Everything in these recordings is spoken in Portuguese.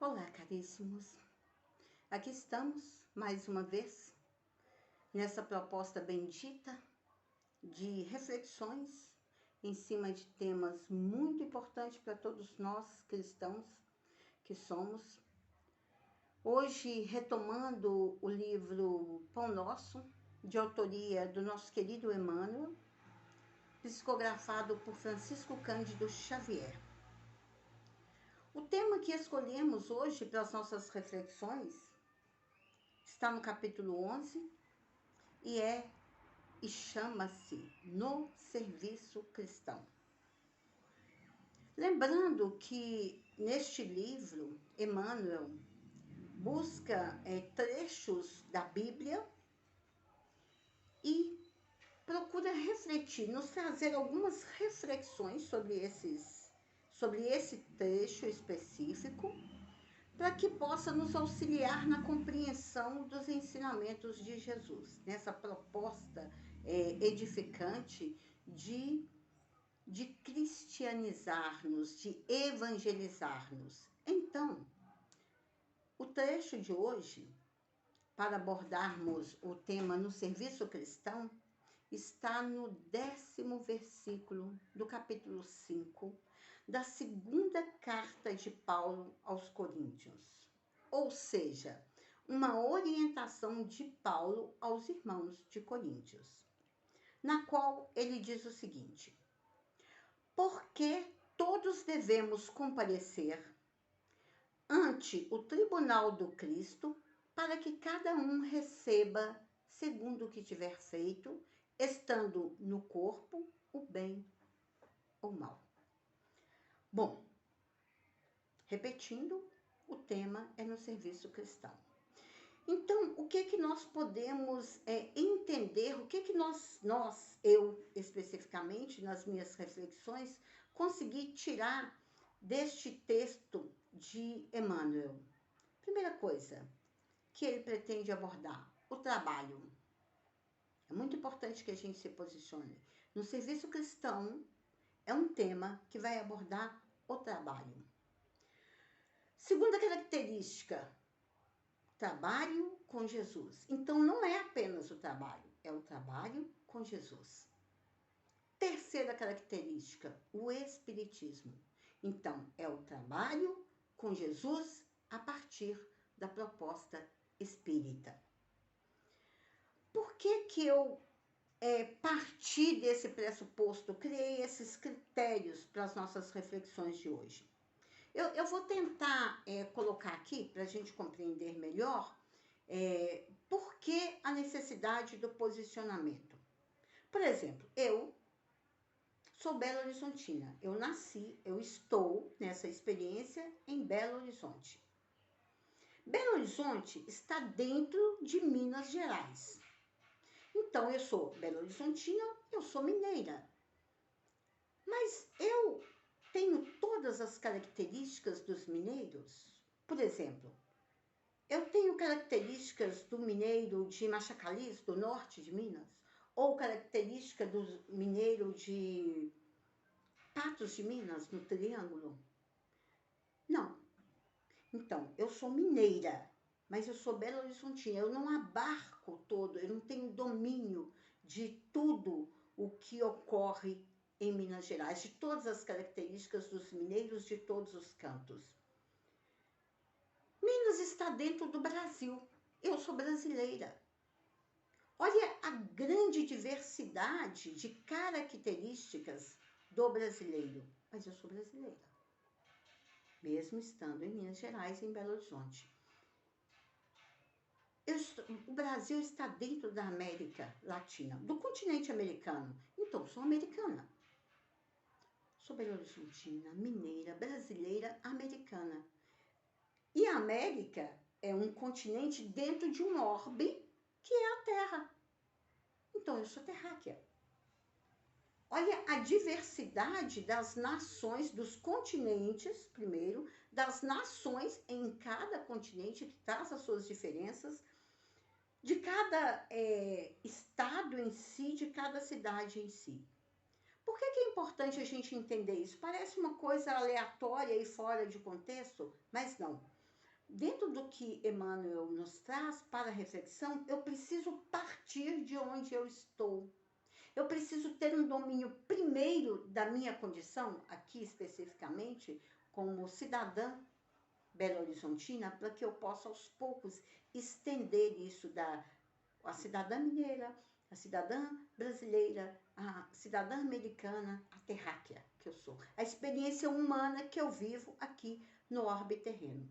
Olá, caríssimos. Aqui estamos, mais uma vez, nessa proposta bendita de reflexões em cima de temas muito importantes para todos nós cristãos que somos. Hoje, retomando o livro Pão Nosso, de autoria do nosso querido Emmanuel, psicografado por Francisco Cândido Xavier. O tema que escolhemos hoje para as nossas reflexões está no capítulo 11 e chama-se No Serviço Cristão. Lembrando que neste livro, Emmanuel busca trechos da Bíblia e procura refletir, nos trazer algumas reflexões sobre esse trecho específico, para que possa nos auxiliar na compreensão dos ensinamentos de Jesus, nessa proposta edificante de cristianizar-nos, de evangelizar-nos. Então, o trecho de hoje, para abordarmos o tema no serviço cristão, está no 10º versículo do capítulo 5 da segunda carta de Paulo aos Coríntios. Ou seja, uma orientação de Paulo aos irmãos de Coríntios, na qual ele diz o seguinte: porque todos devemos comparecer ante o tribunal do Cristo, para que cada um receba segundo o que tiver feito, estando no corpo o bem ou mal. Bom, repetindo, o tema é no serviço cristão. Então, o que nós podemos entender, o que eu especificamente, nas minhas reflexões, consegui tirar deste texto de Emmanuel? Primeira coisa que ele pretende abordar, o trabalho. É muito importante que a gente se posicione. No serviço cristão, é um tema que vai abordar o trabalho. Segunda característica, trabalho com Jesus. Então, não é apenas o trabalho, é o trabalho com Jesus. Terceira característica, o espiritismo. Então, é o trabalho com Jesus a partir da proposta espírita. Por que eu parti desse pressuposto, criei esses critérios para as nossas reflexões de hoje? Eu vou tentar colocar aqui, para a gente compreender melhor, por que a necessidade do posicionamento. Por exemplo, eu sou belo-horizontina, eu estou nessa experiência em Belo Horizonte. Belo Horizonte está dentro de Minas Gerais. Então, eu sou belo-horizontina, eu sou mineira. Mas eu tenho todas as características dos mineiros. Por exemplo, eu tenho características do mineiro de Machacalis, do norte de Minas, ou característica do mineiro de Patos de Minas, no Triângulo. Não. Então, eu sou mineira, mas eu sou belo-horizontina. Eu não abarco todo, eu não tenho domínio de tudo o que ocorre em Minas Gerais, de todas as características dos mineiros de todos os cantos. Minas está dentro do Brasil. Eu sou brasileira. Olha a grande diversidade de características do brasileiro. Mas eu sou brasileira, mesmo estando em Minas Gerais, em Belo Horizonte. O Brasil está dentro da América Latina, do continente americano. Então, sou americana. Sou belo-horizontina, mineira, brasileira, americana. E a América é um continente dentro de um orbe que é a Terra. Então, eu sou terráquea. Olha a diversidade das nações, dos continentes, primeiro, das nações em cada continente, que traz as suas diferenças, de cada estado em si, de cada cidade em si. Por que é importante a gente entender isso? Parece uma coisa aleatória e fora de contexto, mas não. dentro do que Emmanuel nos traz para a reflexão, eu preciso partir de onde eu estou. Eu preciso ter um domínio primeiro da minha condição, aqui especificamente, como cidadã belo-horizontina, para que eu possa aos poucos estender isso da a cidadã mineira, a cidadã brasileira, a cidadã americana, a terráquea que eu sou, a experiência humana que eu vivo aqui no orbe terreno.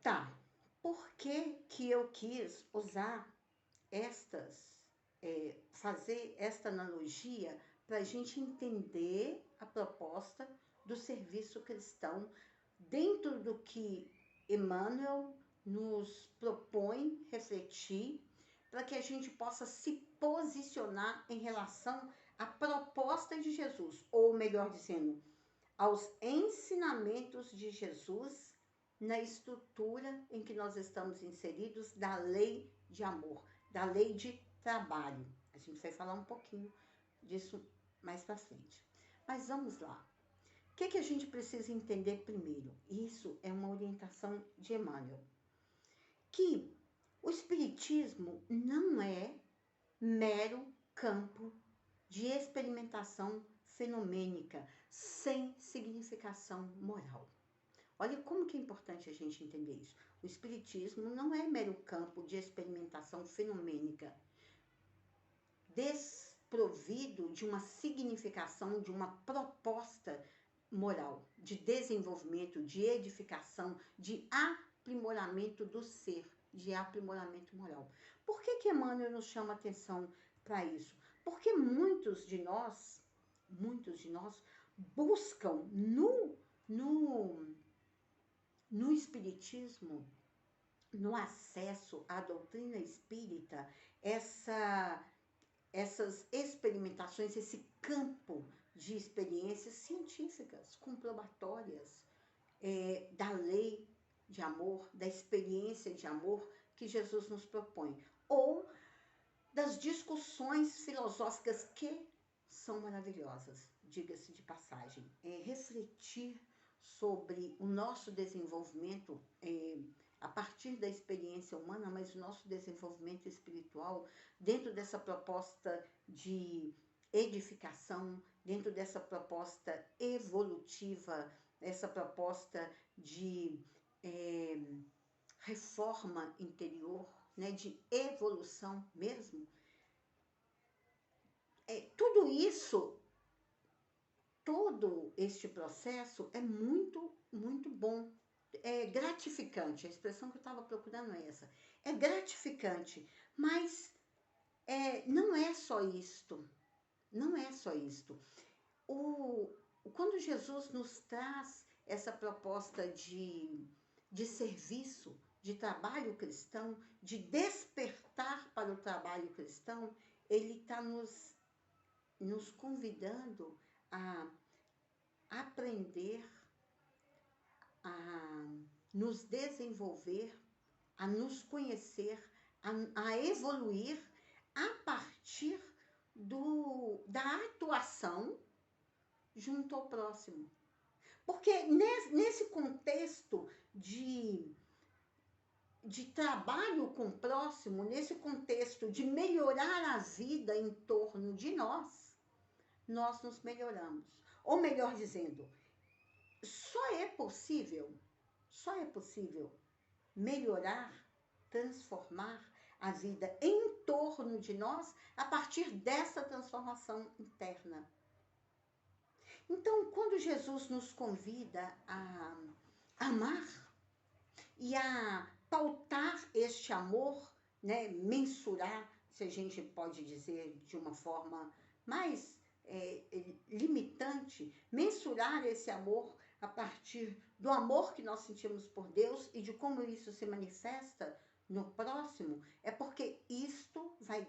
Tá, por que eu quis usar fazer esta analogia para a gente entender a proposta do serviço cristão dentro do que Emmanuel nos propõe refletir, para que a gente possa se posicionar em relação à proposta de Jesus, ou melhor dizendo, aos ensinamentos de Jesus na estrutura em que nós estamos inseridos da lei de amor, da lei de trabalho. A gente vai falar um pouquinho disso mais para frente. Mas vamos lá. O que a gente precisa entender primeiro? Isso é uma orientação de Emmanuel. Que o Espiritismo não é mero campo de experimentação fenomênica, sem significação moral. Olha como que é importante a gente entender isso. O Espiritismo não é mero campo de experimentação fenomênica, desprovido de uma significação, de uma proposta moral, de desenvolvimento, de edificação, de aprimoramento do ser, de aprimoramento moral. Por que Emmanuel nos chama atenção para isso? Porque muitos de nós buscam no Espiritismo, no acesso à doutrina espírita, essas experimentações, esse campo de experiências científicas, comprobatórias, da lei de amor, da experiência de amor que Jesus nos propõe, ou das discussões filosóficas que são maravilhosas, diga-se de passagem. Refletir sobre o nosso desenvolvimento a partir da experiência humana, mas o nosso desenvolvimento espiritual dentro dessa proposta de edificação, dentro dessa proposta evolutiva, essa proposta de reforma interior, né, de evolução mesmo. Tudo isso, todo este processo é muito, muito bom. É gratificante, a expressão que eu estava procurando é essa. É gratificante, mas não é só isto. Não é só isto. Quando Jesus nos traz essa proposta de serviço, de trabalho cristão, de despertar para o trabalho cristão, ele está nos convidando a aprender, a nos desenvolver, a nos conhecer, a evoluir a partir da atuação junto ao próximo. Porque nesse contexto de trabalho com o próximo, nesse contexto de melhorar a vida em torno de nós nos melhoramos. Ou melhor dizendo, só é possível melhorar, transformar a vida em torno de nós a partir dessa transformação interna. Então, quando Jesus nos convida a amar e a pautar este amor, né, mensurar, se a gente pode dizer de uma forma mais limitante, mensurar esse amor a partir do amor que nós sentimos por Deus e de como isso se manifesta no próximo, é porque isto vai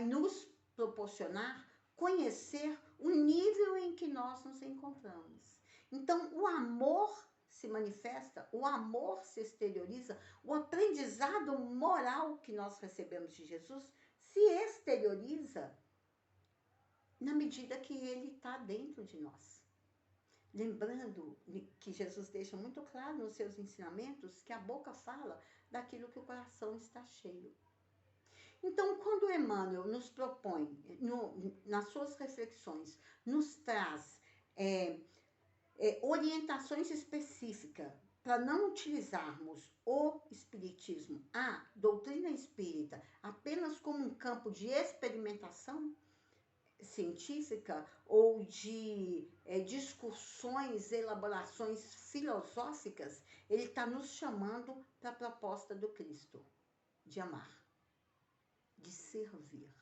nos proporcionar conhecer o nível em que nós nos encontramos. Então, o amor se manifesta, o amor se exterioriza, o aprendizado moral que nós recebemos de Jesus se exterioriza na medida que ele está dentro de nós. Lembrando que Jesus deixa muito claro nos seus ensinamentos que a boca fala daquilo que o coração está cheio. Então, quando Emmanuel nos propõe, nas suas reflexões, nos traz orientações específicas para não utilizarmos o espiritismo, a doutrina espírita, apenas como um campo de experimentação científica ou de discussões, elaborações filosóficas, ele está nos chamando para a proposta do Cristo, de amar, de servir.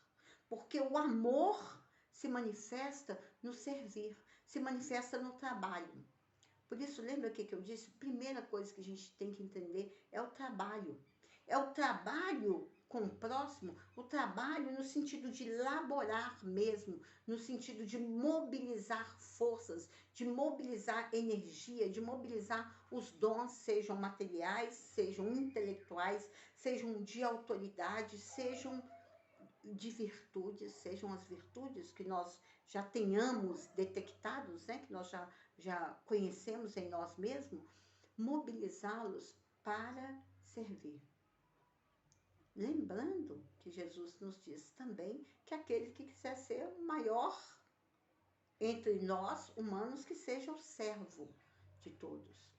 Porque o amor se manifesta no servir, se manifesta no trabalho. Por isso, lembra o que eu disse? Primeira coisa que a gente tem que entender é o trabalho. É o trabalho com o próximo, o trabalho no sentido de laborar mesmo, no sentido de mobilizar forças, de mobilizar energia, de mobilizar os dons, sejam materiais, sejam intelectuais, sejam de autoridade, sejam de virtudes, sejam as virtudes que nós já tenhamos detectados, né, que nós já conhecemos em nós mesmos, mobilizá-los para servir. Lembrando que Jesus nos diz também que aquele que quiser ser o maior entre nós, humanos, que seja o servo de todos.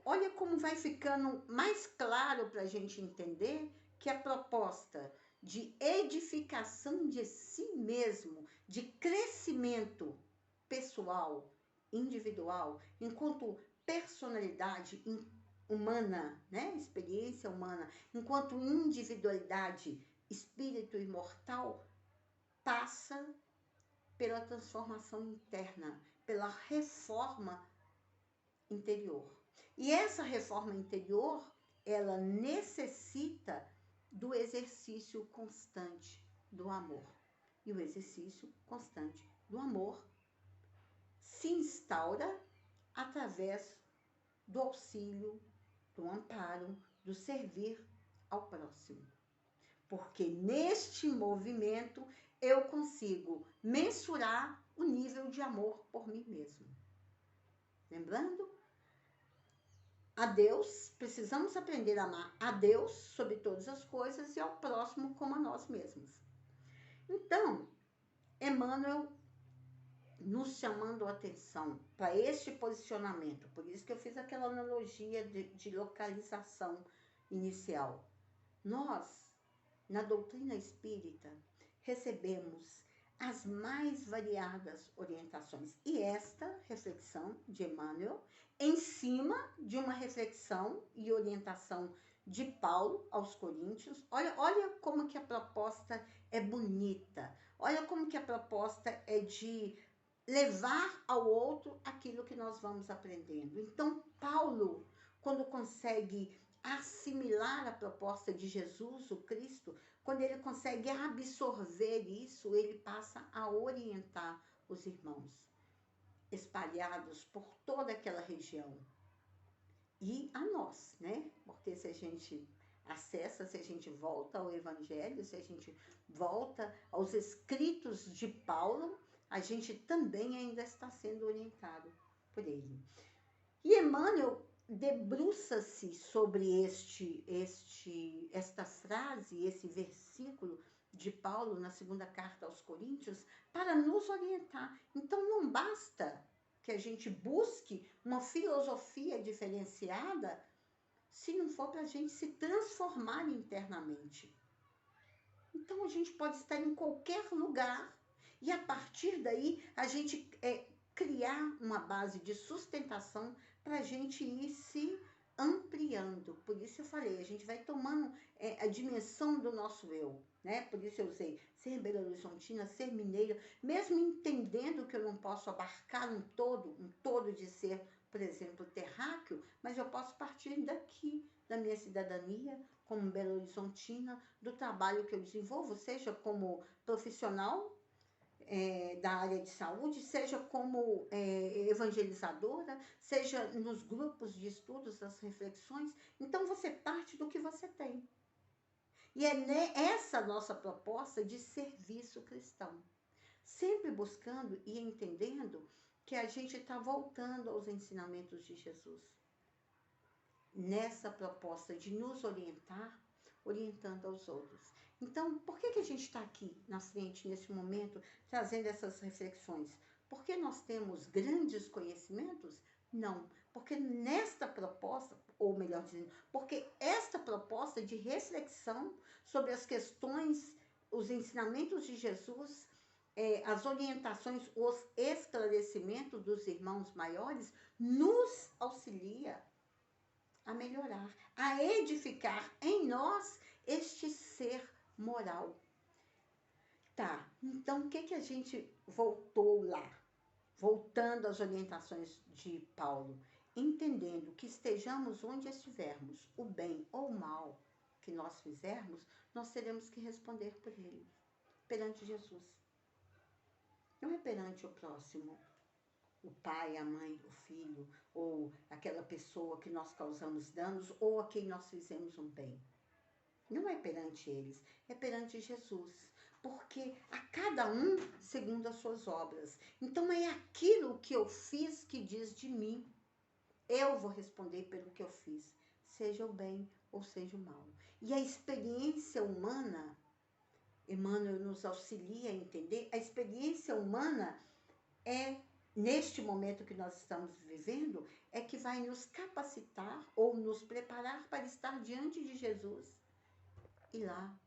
Olha como vai ficando mais claro para a gente entender que a proposta de edificação de si mesmo, de crescimento pessoal, individual, enquanto personalidade humana, né? Experiência humana, enquanto individualidade, espírito imortal, passa pela transformação interna, pela reforma interior. E essa reforma interior, ela necessita do exercício constante do amor. E o exercício constante do amor se instaura através do auxílio, do amparo, do servir ao próximo. Porque neste movimento eu consigo mensurar o nível de amor por mim mesmo. Lembrando? A Deus, precisamos aprender a amar a Deus sobre todas as coisas e ao próximo como a nós mesmos. Então, Emmanuel nos chamando a atenção para este posicionamento, por isso que eu fiz aquela analogia de localização inicial. Nós, na doutrina espírita, recebemos as mais variadas orientações. E esta reflexão de Emmanuel, em cima de uma reflexão e orientação de Paulo aos Coríntios, olha como que a proposta é bonita, olha como que a proposta é de levar ao outro aquilo que nós vamos aprendendo. Então, Paulo, quando consegue assimilar a proposta de Jesus, o Cristo, quando ele consegue absorver isso, ele passa a orientar os irmãos espalhados por toda aquela região. E a nós, né? Porque se a gente acessa, se a gente volta ao Evangelho, se a gente volta aos escritos de Paulo, a gente também ainda está sendo orientado por ele. E Emmanuel debruça-se sobre esta frase, esse versículo de Paulo na segunda carta aos Coríntios, para nos orientar. Então, não basta que a gente busque uma filosofia diferenciada se não for para a gente se transformar internamente. Então, a gente pode estar em qualquer lugar e, a partir daí, a gente criar uma base de sustentação para a gente ir se ampliando. Por isso eu falei, a gente vai tomando a dimensão do nosso eu, né? Por isso eu usei ser Belo Horizontina, ser mineira, mesmo entendendo que eu não posso abarcar um todo de ser, por exemplo, terráqueo, mas eu posso partir daqui, da minha cidadania, como Belo Horizontina, do trabalho que eu desenvolvo, seja como profissional da área de saúde, seja como evangelizadora, seja nos grupos de estudos, das reflexões. Então, você parte do que você tem. E é essa nossa proposta de serviço cristão. Sempre buscando e entendendo que a gente está voltando aos ensinamentos de Jesus. Nessa proposta de nos orientar, orientando aos outros. Então, por que a gente está aqui na frente, nesse momento, trazendo essas reflexões? Porque nós temos grandes conhecimentos? Não. Porque nesta proposta, ou melhor dizendo, porque esta proposta de reflexão sobre as questões, os ensinamentos de Jesus, as orientações, os esclarecimentos dos irmãos maiores, nos auxilia a melhorar, a edificar em nós este ser moral. Tá, então o que a gente voltou lá? Voltando às orientações de Paulo, entendendo que estejamos onde estivermos, o bem ou o mal que nós fizermos, nós teremos que responder por ele, perante Jesus. Não é perante o próximo, o pai, a mãe, o filho, ou aquela pessoa que nós causamos danos, ou a quem nós fizemos um bem. Não é perante eles, é perante Jesus. Porque a cada um segundo as suas obras. Então é aquilo que eu fiz que diz de mim. Eu vou responder pelo que eu fiz, seja o bem ou seja o mal. E a experiência humana, Emmanuel nos auxilia a entender, a experiência humana é, neste momento que nós estamos vivendo, é que vai nos capacitar ou nos preparar para estar diante de Jesus e lá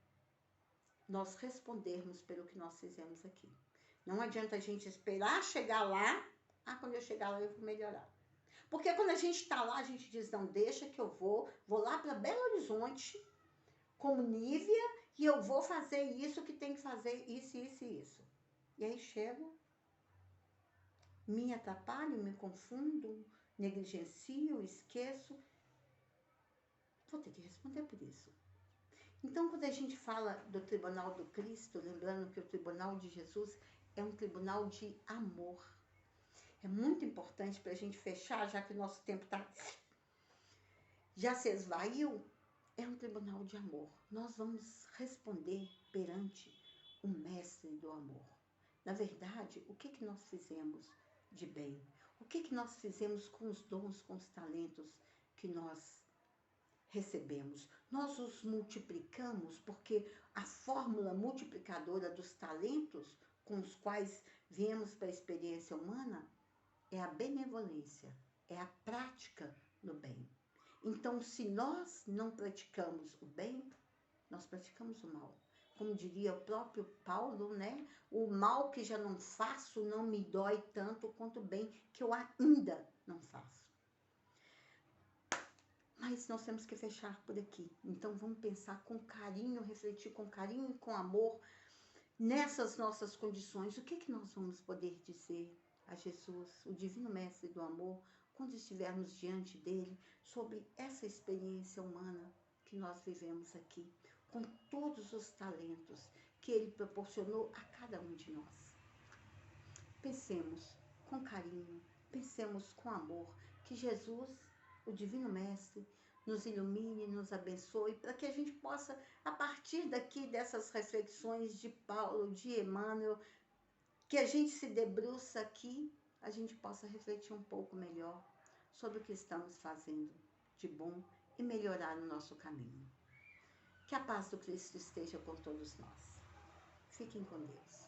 nós respondermos pelo que nós fizemos aqui. Não adianta a gente esperar chegar lá, quando eu chegar lá eu vou melhorar. Porque quando a gente está lá, a gente diz, não, deixa que eu vou lá para Belo Horizonte, como Nívia, e eu vou fazer isso que tem que fazer, isso, isso e isso. E aí chego, me atrapalho, me confundo, negligencio, esqueço. Vou ter que responder por isso. Então, quando a gente fala do tribunal do Cristo, lembrando que o tribunal de Jesus é um tribunal de amor. É muito importante para a gente fechar, já que o nosso tempo já se esvaiu, é um tribunal de amor. Nós vamos responder perante o mestre do amor. Na verdade, o que nós fizemos de bem? O que nós fizemos com os dons, com os talentos que nós recebemos? Nós os multiplicamos, porque a fórmula multiplicadora dos talentos com os quais viemos para a experiência humana é a benevolência, é a prática do bem. Então, se nós não praticamos o bem, nós praticamos o mal. Como diria o próprio Paulo, né? O mal que já não faço não me dói tanto quanto o bem que eu ainda não faço. Mas nós temos que fechar por aqui. Então vamos pensar com carinho, refletir com carinho e com amor nessas nossas condições. O que nós vamos poder dizer a Jesus, o Divino Mestre do Amor, quando estivermos diante dele, sobre essa experiência humana que nós vivemos aqui, com todos os talentos que ele proporcionou a cada um de nós. Pensemos com carinho, pensemos com amor, que Jesus, o Divino Mestre, nos ilumine, nos abençoe, para que a gente possa, a partir daqui dessas reflexões de Paulo, de Emmanuel, que a gente se debruça aqui, a gente possa refletir um pouco melhor sobre o que estamos fazendo de bom e melhorar o nosso caminho. Que a paz do Cristo esteja com todos nós. Fiquem com Deus.